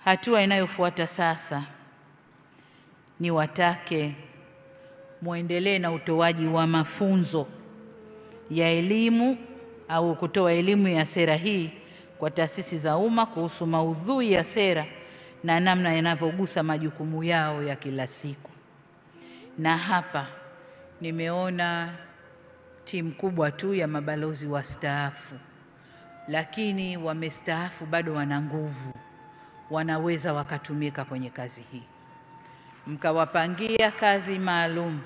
Hatua inayofuata sasa ni watake muendelee na utoaji wa mafunzo ya elimu au kutoa elimu ya sera hii kwa taasisi za umma kuhusu maudhui ya sera na namna yanavyogusa majukumu yao ya kila siku. Na hapa nimeona timu kubwa tu ya mabalozi wastaafu, lakini wamestaafu bado wana nguvu, wanaweza wakatumika kwenye kazi hii. Mkawapangia kazi maalum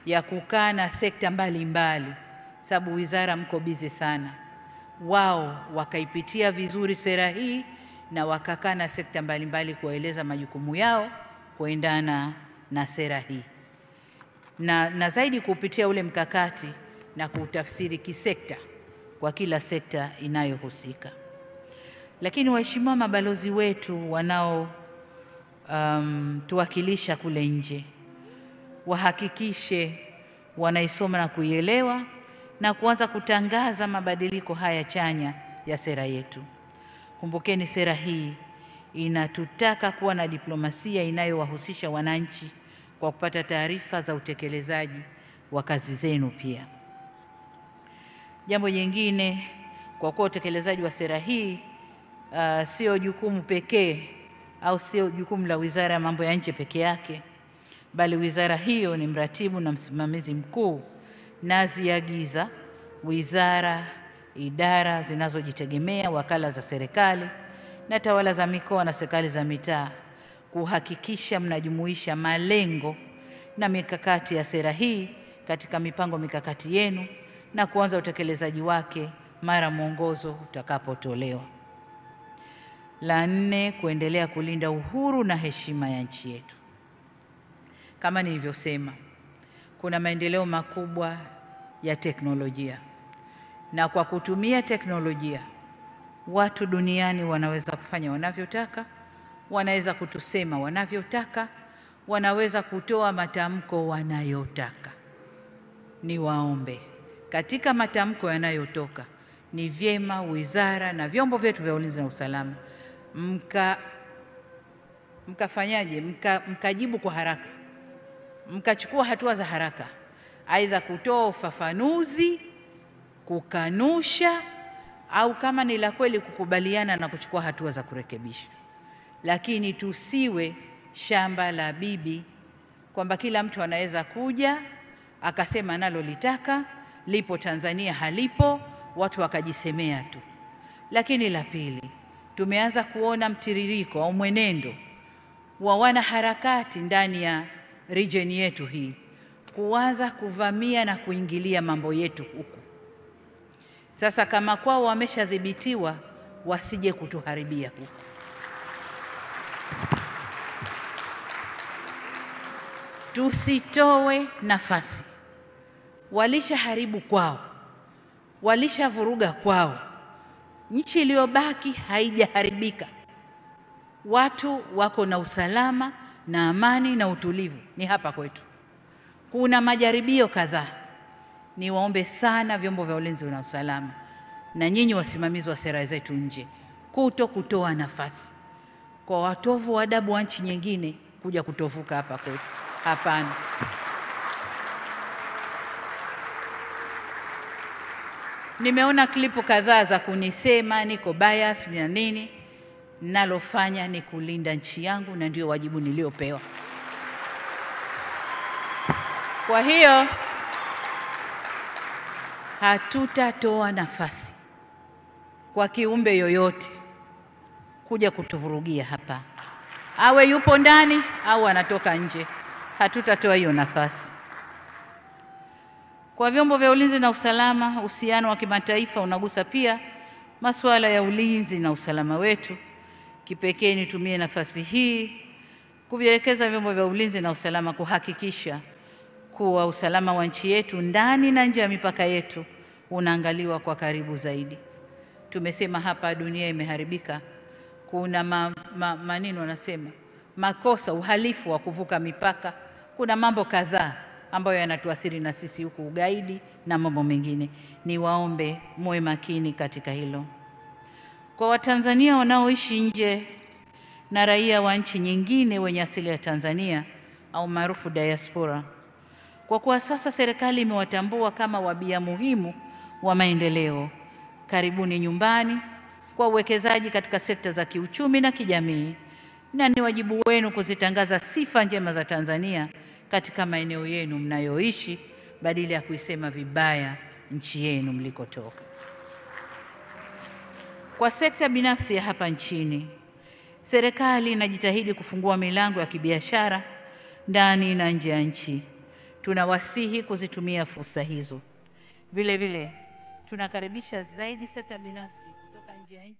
ya kukaa na sekta mbalimbali, sababu wizara mko bizi sana, wao wakaipitia vizuri sera hii na wakakaa na sekta mbalimbali kueleza majukumu yao kuendana na sera hii na zaidi kupitia ule mkakati na kutafsiri kisekta kwa kila sekta inayohusika. Lakini waheshimiwa mabalozi wetu wanao tuwakilisha kule nje, wahakikishe wanaisoma na kuielewa na kuanza kutangaza mabadiliko haya chanya ya sera yetu. Kumbukeni, sera hii inatutaka kuwa na diplomasia inayowahusisha wananchi kwa kupata taarifa za utekelezaji wa kazi zenu pia. Jambo jingine, kwa kuwa utekelezaji wa sera hii sio jukumu pekee au sio jukumu la Wizara ya Mambo ya Nje peke yake, bali wizara hiyo ni mratibu na msimamizi mkuu, naziagiza wizara, idara zinazojitegemea, wakala za serikali na tawala za mikoa na serikali za mitaa kuhakikisha mnajumuisha malengo na mikakati ya sera hii katika mipango mikakati yenu na kuanza utekelezaji wake mara mwongozo utakapotolewa. La nne, kuendelea kulinda uhuru na heshima ya nchi yetu. Kama nilivyosema, kuna maendeleo makubwa ya teknolojia, na kwa kutumia teknolojia watu duniani wanaweza kufanya wanavyotaka, wanaweza kutusema wanavyotaka, wanaweza kutoa matamko wanayotaka. Niwaombe, katika matamko yanayotoka ni vyema wizara na vyombo vyetu vya ulinzi na usalama mkajibu kwa haraka, mkachukua hatua za haraka, aidha kutoa ufafanuzi, kukanusha, au kama ni la kweli kukubaliana na kuchukua hatua za kurekebisha. Lakini tusiwe shamba la bibi kwamba kila mtu anaweza kuja akasema analolitaka, lipo Tanzania halipo, watu wakajisemea tu. Lakini la pili, tumeanza kuona mtiririko au mwenendo wa wanaharakati ndani ya region yetu hii kuanza kuvamia na kuingilia mambo yetu huku. Sasa kama kwao wameshadhibitiwa, wasije kutuharibia huku. Tusitoe nafasi. Walishaharibu kwao, walishavuruga kwao, nchi iliyobaki haijaharibika. Watu wako na usalama na amani na utulivu ni hapa kwetu. Kuna majaribio kadhaa. Niwaombe sana vyombo vya ulinzi na usalama na nyinyi wasimamizi wa sera zetu nje kutoa nafasi kwa watovu wa adabu wa nchi nyingine kuja kutovuka hapa kwetu. Hapana. Nimeona klipu kadhaa za kunisema niko bias na nini. Nalofanya ni kulinda nchi yangu na ndio wajibu niliopewa. Kwa hiyo hatutatoa nafasi kwa kiumbe yoyote kuja kutuvurugia hapa, awe yupo ndani au anatoka nje. Hatutatoa hiyo nafasi. Kwa vyombo vya ulinzi na usalama, uhusiano wa kimataifa unagusa pia masuala ya ulinzi na usalama wetu. Kipekee nitumie nafasi hii kuvielekeza vyombo vya ulinzi na usalama kuhakikisha kuwa usalama wa nchi yetu ndani na nje ya mipaka yetu unaangaliwa kwa karibu zaidi. Tumesema hapa dunia imeharibika. Kuna maneno wanasema makosa, uhalifu wa kuvuka mipaka. Kuna mambo kadhaa ambayo yanatuathiri na sisi huku, ugaidi na mambo mengine. Niwaombe muwe makini katika hilo. Kwa Watanzania wanaoishi nje na raia wa nchi nyingine wenye asili ya Tanzania au maarufu diaspora. Kwa kuwa sasa serikali imewatambua kama wabia muhimu wa maendeleo, karibuni nyumbani kwa uwekezaji katika sekta za kiuchumi na kijamii, na ni wajibu wenu kuzitangaza sifa njema za Tanzania katika maeneo yenu mnayoishi badala ya kuisema vibaya nchi yenu mlikotoka. Kwa sekta binafsi ya hapa nchini, serikali inajitahidi kufungua milango ya kibiashara ndani na nje ya nchi. Tunawasihi kuzitumia fursa hizo. Vile vile tunakaribisha zaidi sekta binafsi kutoka nje ya nchi